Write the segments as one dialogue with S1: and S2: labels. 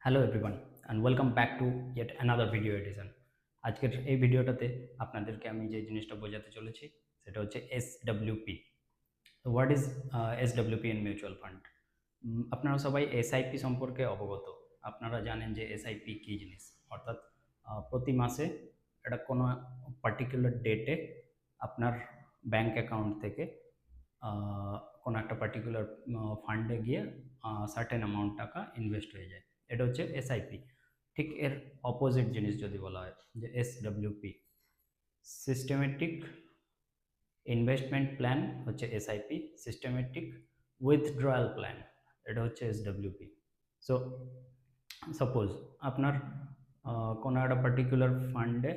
S1: Hello everyone and welcome back to yet another video edition. আজকের এই ভিডিওটাতে আপনাদেরকে আমি যে জিনিসটা বোঝাতে চলেছি সেটা হচ্ছে এসডব্লিউপি। তো what is SWP in mutual fund? আপনারা সবাই এসআইপি সম্পর্কে অবগত। আপনারা জানেন যে এসআইপি কী জিনিস, অর্থাৎ প্রতি মাসে এটা কোনো পার্টিকুলার ডেটে আপনার ব্যাংক অ্যাকাউন্ট থেকে কোনো একটা পার্টিকুলার ফান্ডে গিয়ে সার্টেন অ্যামাউন্ট টাকা ইনভেস্ট হয়ে যায়, এটা হচ্ছে এসআইপি। ঠিক এর অপোজিট জিনিস যদি বলা হয় যে এসডব্লিউপি, সিস্টেমেটিক ইনভেস্টমেন্ট প্ল্যান হচ্ছে এসআইপি, সিস্টেমেটিক উইথড্রয়াল প্ল্যান এটা হচ্ছে এসডব্লিউপি। সো সাপোজ আপনার কোনো একটা পার্টিকুলার ফান্ডে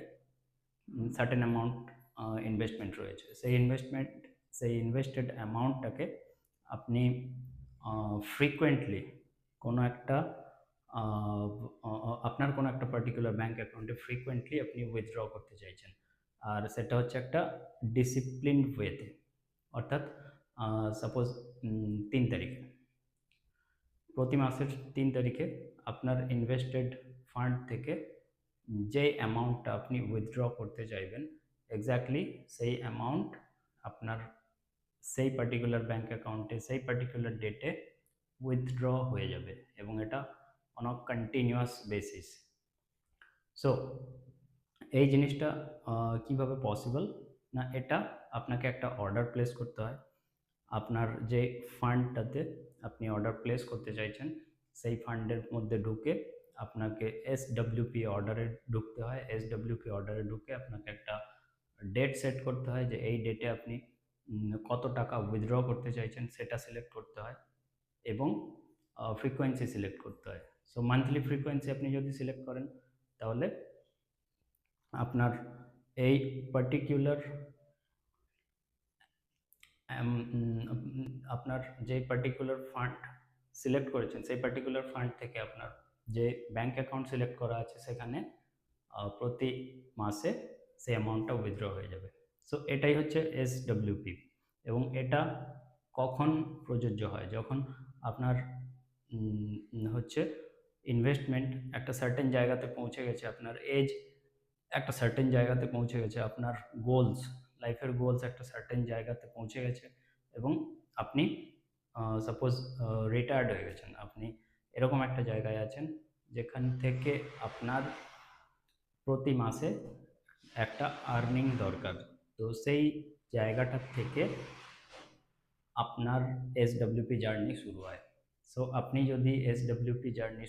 S1: সার্টেন অ্যামাউন্ট ইনভেস্টমেন্ট রয়েছে, সেই ইনভেস্টেড অ্যামাউন্টটাকে আপনি ফ্রিকোয়েন্টলি কোনো একটা আপনার কোনো একটা পার্টিকুলার ব্যাঙ্ক অ্যাকাউন্টে ফ্রিকোয়েন্টলি আপনি উইথড্র করতে চাইছেন, আর সেটা হচ্ছে একটা ডিসিপ্লিনড ওয়েতে। অর্থাৎ সাপোজ 3 তারিখে, প্রতি মাসের 3 তারিখে আপনার ইনভেস্টেড ফান্ড থেকে যে অ্যামাউন্টটা আপনি উইথড্র করতে চাইবেন, এক্স্যাক্টলি সেই অ্যামাউন্ট আপনার সেই পার্টিকুলার ব্যাঙ্ক অ্যাকাউন্টে সেই পার্টিকুলার ডেটে উইথড্র হয়ে যাবে, এবং এটা on a continuous basis. So এই জিনিসটা কিভাবে পসিবল না, এটা আপনাকে একটা অর্ডার প্লেস করতে হয়। আপনার যে ফান্ডটাতে আপনি অর্ডার প্লেস করতে চাইছেন সেই ফান্ডের মধ্যে ঢুকে আপনাকে এসডব্লিউপি অর্ডারে ঢুকতে হয়। এসডব্লিউপি অর্ডারে ঢুকে আপনাকে একটা ডেট সেট করতে হয় যে এই ডেটে আপনি কত টাকা উইথড্র করতে চাইছেন সেটা সিলেক্ট করতে হয়, এবং ফ্রিকোয়েন্সি সিলেক্ট করতে হয়। সো মান্থলি ফ্রিকোয়েন্সি আপনি যদি সিলেক্ট করেন তাহলে আপনার এই পার্টিকুলার আপনার যে পার্টিকুলার ফান্ড সিলেক্ট করেছেন সেই পার্টিকুলার ফান্ড থেকে আপনার যে ব্যাংক অ্যাকাউন্ট সিলেক্ট করা আছে সেখানে প্রতি মাসে সেই অ্যামাউন্টটা উইথড্র হয়ে যাবে। সো এটাই হচ্ছে এসডব্লিউপি, এবং এটা কখন প্রযোজ্য হয়? যখন আপনার হচ্ছে ইনভেস্টমেন্ট একটা সার্টেন জায়গাতে পৌঁছে গেছে, আপনার এজ একটা সার্টেন জায়গাতে পৌঁছে গেছে, আপনার গোলস, লাইফের গোলস একটা সার্টেন জায়গাতে পৌঁছে গেছে, এবং আপনি সাপোজ রিটায়ার্ড হয়ে গেছেন, আপনি এরকম একটা জায়গায় আছেন যেখান থেকে আপনার প্রতি মাসে একটা আর্নিং দরকার। তো সেই জায়গাটা থেকে আপনার এসডব্লিউপি জার্নি শুরু হয়। সো আপনি যদি এসডব্লিউপি জার্নি